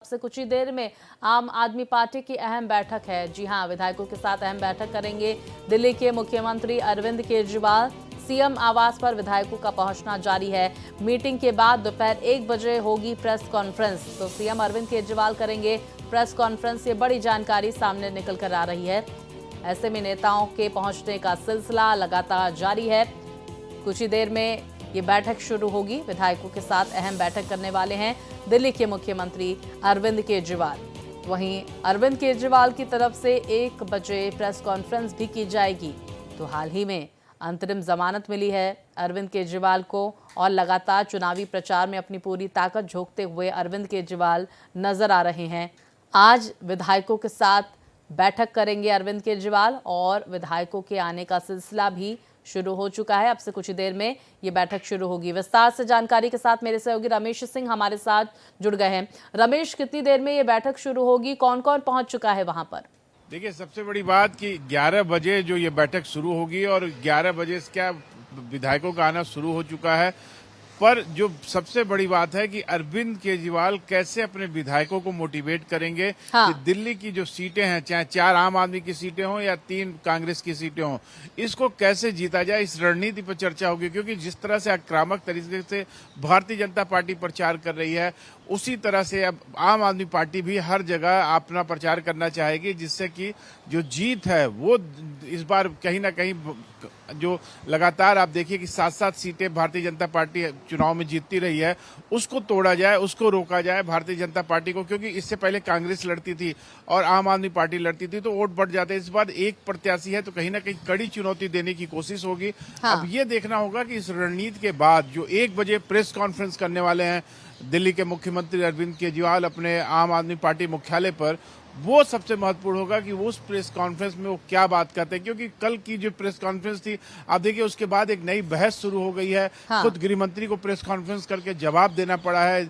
से कुछ ही देर में आम आदमी पार्टी की अहम बैठक है। जी हां, विधायकों के साथ अहम बैठक करेंगे दिल्ली के मुख्यमंत्री अरविंद केजरीवाल। सीएम आवास पर विधायकों का पहुंचना जारी है। मीटिंग के बाद दोपहर 1 बजे होगी प्रेस कॉन्फ्रेंस। तो सीएम अरविंद केजरीवाल करेंगे प्रेस कॉन्फ्रेंस। ये बड़ी जानकारी सामने निकल कर आ रही है। ऐसे में नेताओं के पहुंचने का सिलसिला लगातार जारी है। कुछ ही देर में ये बैठक शुरू होगी। विधायकों के साथ अहम बैठक करने वाले हैं दिल्ली के मुख्यमंत्री अरविंद केजरीवाल। वहीं अरविंद केजरीवाल की तरफ से 1 बजे प्रेस कॉन्फ्रेंस भी की जाएगी। तो हाल ही में अंतरिम जमानत मिली है अरविंद केजरीवाल को और लगातार चुनावी प्रचार में अपनी पूरी ताकत झोंकते हुए अरविंद केजरीवाल नजर आ रहे हैं। आज विधायकों के साथ बैठक करेंगे अरविंद केजरीवाल और विधायकों के आने का सिलसिला भी शुरू हो चुका है। अब से कुछ ही देर में ये बैठक शुरू होगी। विस्तार से जानकारी के साथ मेरे सहयोगी रमेश सिंह हमारे साथ जुड़ गए हैं। रमेश, कितनी देर में ये बैठक शुरू होगी? कौन कौन पहुंच चुका है वहां पर? देखिए, सबसे बड़ी बात कि 11 बजे जो ये बैठक शुरू होगी और 11 बजे से क्या विधायकों का आना शुरू हो चुका है। पर जो सबसे बड़ी बात है कि अरविंद केजरीवाल कैसे अपने विधायकों को मोटिवेट करेंगे कि दिल्ली की जो सीटें हैं, चाहे 4 आम आदमी की सीटें हों या 3 कांग्रेस की सीटें हों, इसको कैसे जीता जाए, इस रणनीति पर चर्चा होगी। क्योंकि जिस तरह से आक्रामक तरीके से भारतीय जनता पार्टी प्रचार कर रही है, उसी तरह से अब आम आदमी पार्टी भी हर जगह अपना प्रचार करना चाहेगी, जिससे कि जो जीत है वो इस बार कहीं ना कहीं जो लगातार आप देखिए कि 7-7 सीटें भारतीय जनता पार्टी चुनाव में जीतती रही है, उसको तोड़ा जाए, उसको रोका जाए भारतीय जनता पार्टी को। क्योंकि इससे पहले कांग्रेस लड़ती थी और आम आदमी पार्टी लड़ती थी तो वोट बढ़ जाते। इस बार एक प्रत्याशी है तो कहीं ना कहीं कड़ी चुनौती देने की कोशिश होगी। अब ये देखना होगा कि इस रणनीति के बाद जो 1 बजे प्रेस कॉन्फ्रेंस करने वाले हैं दिल्ली के मुख्यमंत्री अरविंद केजरीवाल अपने आम आदमी पार्टी मुख्यालय पर, वो सबसे महत्वपूर्ण होगा कि वो उस प्रेस कॉन्फ्रेंस में वो क्या बात करते हैं। क्योंकि कल की जो प्रेस कॉन्फ्रेंस थी, आप देखिए उसके बाद एक नई बहस शुरू हो गई है। खुद गृह मंत्री को प्रेस कॉन्फ्रेंस करके जवाब देना पड़ा है,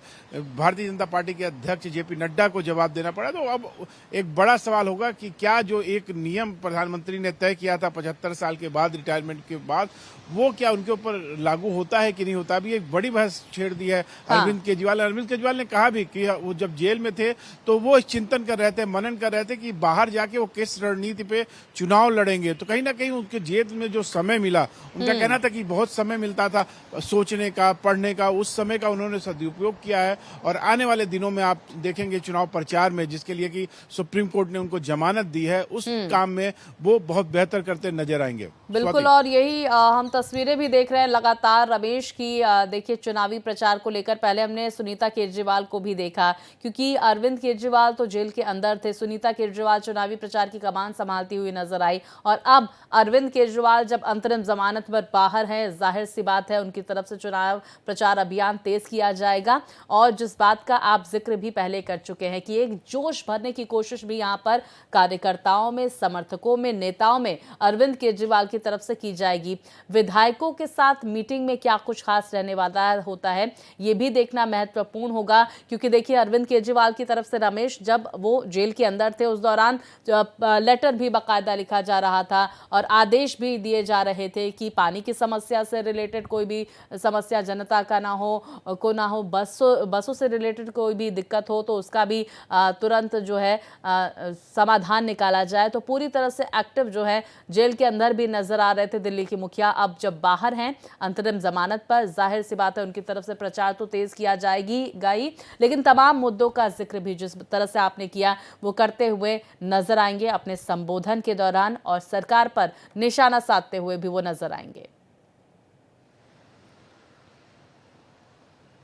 भारतीय जनता पार्टी के अध्यक्ष जेपी नड्डा को जवाब देना पड़ा। तो अब एक बड़ा सवाल होगा कि क्या जो एक नियम प्रधानमंत्री ने तय किया था 75 साल के बाद, रिटायरमेंट के बाद, वो क्या उनके ऊपर लागू होता है कि नहीं होता। अभी एक बड़ी बहस छेड़ दी है अरविंद केजरीवाल ने कहा भी कि वो जब जेल में थे तो वो चिंतन कर रहे थे, मनन कर रहे थे कि बाहर जाके वो किस रणनीति पे चुनाव लड़ेंगे। तो कहीं ना कहीं उनके जेल में जो समय मिला, उनका कहना था कि बहुत समय मिलता था सोचने का, पढ़ने का, उस समय का उन्होंने सदुपयोग किया है। और आने वाले दिनों में आप देखेंगे चुनाव प्रचार में, जिसके लिए कि सुप्रीम कोर्ट ने उनको जमानत दी है, उस काम में वो बहुत बेहतर करते नजर आएंगे। बिल्कुल, और यही हम तस्वीरें भी देख रहे हैं लगातार रमेश की। देखिए, चुनावी प्रचार को लेकर पहले हमने सुनीता केजरीवाल को भी देखा, क्योंकि अरविंद केजरीवाल तो जेल के अंदर थे। सुनीता केजरीवाल चुनावी प्रचार की कमान संभालती हुई नजर आई और अब अरविंद केजरीवाल जब अंतरिम जमानत पर बाहर हैं, जाहिर सी बात है उनकी तरफ से चुनाव प्रचार अभियान तेज किया जाएगा। और जिस बात का आप जिक्र भी पहले कर चुके हैं कि एक जोश भरने की कोशिश भी यहाँ पर कार्यकर्ताओं में, समर्थकों में, नेताओं में अरविंद केजरीवाल की तरफ से की जाएगी। विधायकों के साथ मीटिंग में क्या कुछ खास रहने वाला होता है, ये भी देखना महत्वपूर्ण होगा। क्योंकि देखिए, अरविंद केजरीवाल की तरफ से रमेश, जब वो जेल के अंदर थे उस दौरान लेटर भी बाकायदा लिखा जा रहा था और आदेश भी दिए जा रहे थे कि पानी की समस्या से रिलेटेड कोई भी समस्या जनता का ना हो, बसों से रिलेटेड कोई भी दिक्कत हो तो उसका भी तुरंत जो है समाधान निकाला जाए। तो पूरी तरह से एक्टिव जो है जेल के अंदर भी नजर आ रहे थे दिल्ली की मुखिया। अब जब बाहर हैं अंतरिम जमानत पर, जाहिर सी बात है उनकी तरफ से प्रचार तो तेज किया जाएगा ही, लेकिन तमाम मुद्दों का जिक्र भी जिस तरह से आपने किया वो करते हुए नजर आएंगे अपने संबोधन के दौरान, और सरकार पर निशाना साधते हुए भी वो नजर आएंगे।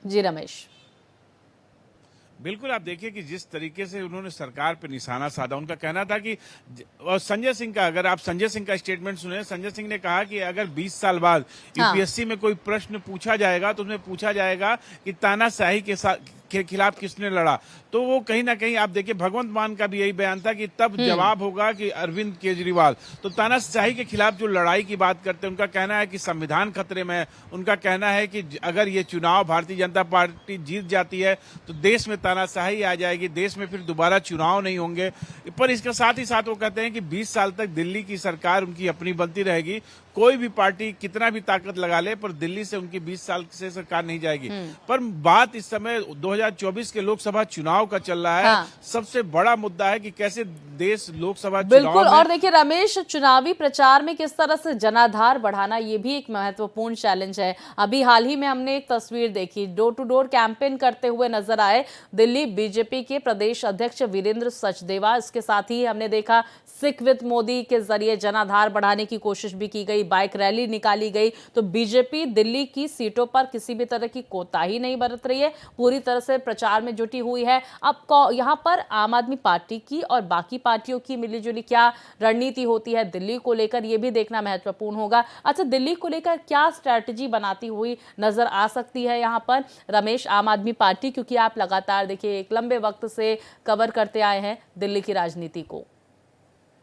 जी रमेश। बिल्कुल, आप देखिए कि जिस तरीके से उन्होंने सरकार पे निशाना साधा, उनका कहना था कि, और संजय सिंह का, अगर आप संजय सिंह का स्टेटमेंट सुने, संजय सिंह ने कहा कि अगर 20 साल बाद यूपीएससी में कोई प्रश्न पूछा जाएगा तो उसमें पूछा जाएगा कि तानाशाही के खिलाफ किसने लड़ा। तो वो कहीं ना कहीं आप देखिए भगवंत मान का भी यही बयान था कि तब जवाब होगा कि अरविंद केजरीवाल। तो तानाशाही के खिलाफ जो लड़ाई की बात करते हैं, उनका कहना है कि संविधान खतरे में है। उनका कहना है कि अगर ये चुनाव भारतीय जनता पार्टी जीत जाती है तो देश में तानाशाही आ जाएगी, देश में फिर दोबारा चुनाव नहीं होंगे। पर इसके साथ ही साथ वो कहते हैं कि 20 साल तक दिल्ली की सरकार उनकी अपनी बनती रहेगी, कोई भी पार्टी कितना भी ताकत लगा ले, पर दिल्ली से उनकी 20 साल से सरकार नहीं जाएगी। पर बात इस समय 2024 के लोकसभा चुनाव का चल रहा है। हाँ। सबसे बड़ा मुद्दा है कि कैसे देश लोकसभा बिल्कुल। चुनाव में और देखिए रमेश, चुनावी प्रचार में किस तरह से जनाधार बढ़ाना, ये भी एक महत्वपूर्ण चैलेंज है। अभी हाल ही में हमने एक तस्वीर देखी, डोर टू डोर कैंपेन करते हुए नजर आए दिल्ली बीजेपी के प्रदेश अध्यक्ष वीरेंद्र सचदेवा। इसके साथ ही हमने देखा सिख विद मोदी के जरिए जनाधार बढ़ाने की कोशिश भी की गई, बाइक रैली निकाली गई। तो बीजेपी दिल्ली की सीटों पर किसी भी तरह की कोताही नहीं बरत रही है, पूरी तरह से प्रचार में जुटी हुई है। अब यहाँ पर आम आदमी पार्टी की और बाकी पार्टियों की मिलीजुली क्या रणनीति होती है दिल्ली को लेकर, यह भी देखना महत्वपूर्ण होगा। अच्छा, दिल्ली को लेकर क्या स्ट्रैटेजी बनाती हुई नजर आ सकती है यहाँ पर रमेश आम आदमी पार्टी, क्योंकि आप लगातार देखिए एक लंबे वक्त से कवर करते आए हैं दिल्ली की राजनीति को।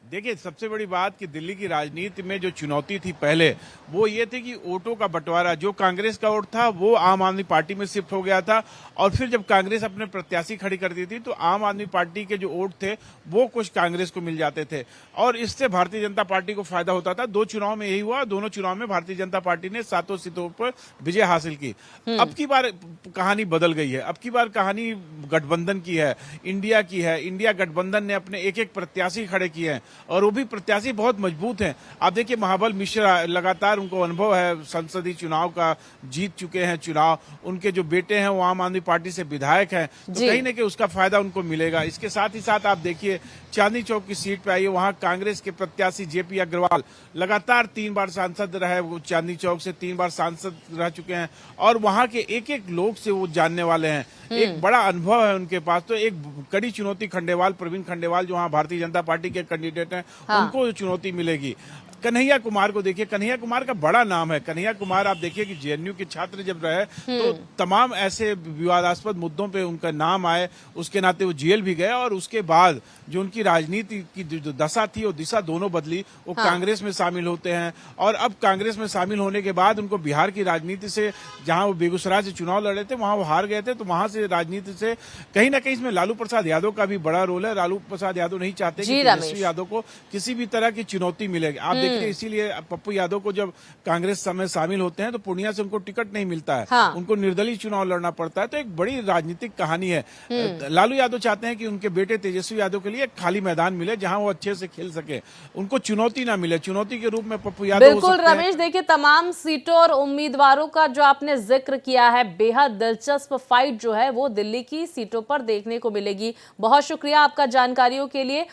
देखिए, सबसे बड़ी बात कि दिल्ली की राजनीति में जो चुनौती थी पहले, वो ये थी कि वोटों का बंटवारा, जो कांग्रेस का वोट था वो आम आदमी पार्टी में शिफ्ट हो गया था। और फिर जब कांग्रेस अपने प्रत्याशी खड़ी करती थी तो आम आदमी पार्टी के जो वोट थे वो कुछ कांग्रेस को मिल जाते थे, और इससे भारतीय जनता पार्टी को फायदा होता था। 2 चुनाव में यही हुआ, दोनों चुनाव में भारतीय जनता पार्टी ने 7 सीटों पर विजय हासिल की। अब की बार कहानी बदल गई है। अब की बार कहानी गठबंधन की है, इंडिया की है। इंडिया गठबंधन ने अपने एक एक प्रत्याशी खड़े किए हैं, और वो भी प्रत्याशी बहुत मजबूत हैं। आप देखिए, महाबल मिश्रा, लगातार उनको अनुभव है संसदीय चुनाव का, जीत चुके हैं चुनाव। उनके जो बेटे हैं वो आम आदमी पार्टी से विधायक हैं, तो कहीं ना कहीं उसका फायदा उनको मिलेगा। इसके साथ ही साथ आप देखिए, चांदनी चौक की सीट पे आई है, वहां कांग्रेस के प्रत्याशी जेपी अग्रवाल लगातार 3 बार सांसद रहे। वो चांदनी चौक से 3 बार सांसद रह चुके हैं, और वहां के एक एक लोग से वो जानने वाले हैं। एक बड़ा अनुभव है उनके पास। तो एक कड़ी चुनौती खंडेवाल, प्रवीण खंडेवाल, जो वहां भारतीय जनता पार्टी के कैंडिडेट हैं, उनको चुनौती मिलेगी। कन्हैया कुमार को देखिए, कन्हैया कुमार का बड़ा नाम है। कन्हैया कुमार, आप देखिए कि जेएनयू के छात्र जब रहे तो तमाम ऐसे विवादास्पद मुद्दों पे उनका नाम आए, उसके नाते वो जेल भी गए। और उसके बाद जो उनकी राजनीति की जो दशा थी, वो दिशा दोनों बदली। वो कांग्रेस में शामिल होते हैं, और अब कांग्रेस में शामिल होने के बाद उनको बिहार की राजनीति से, जहां वो बेगूसराय से चुनाव लड़े थे वहां वो हार गए थे, तो वहां से राजनीति से कहीं ना कहीं इसमें लालू प्रसाद यादव का भी बड़ा रोल है। लालू प्रसाद यादव नहीं चाहते कि तेजस्वी यादव को किसी भी तरह की चुनौती मिलेगी। आप देखिए, इसीलिए पप्पू यादव को जब कांग्रेस में शामिल होते हैं तो पूर्णिया से उनको टिकट नहीं मिलता है। उनको निर्दलीय चुनाव लड़ना पड़ता है। तो एक बड़ी राजनीतिक कहानी है। लालू यादव चाहते हैं कि उनके बेटे तेजस्वी यादव के लिए एक खाली मैदान मिले जहां वो अच्छे से खेल सके, उनको चुनौती ना मिले। चुनौती के रूप में पप्पू यादव बिल्कुल रमेश, देखिए तमाम सीटों और उम्मीदवारों का जो आपने जिक्र किया है, बेहद दिलचस्प फाइट जो है वो दिल्ली की सीटों पर देखने को मिलेगी। बहुत शुक्रिया आपका जानकारियों के लिए।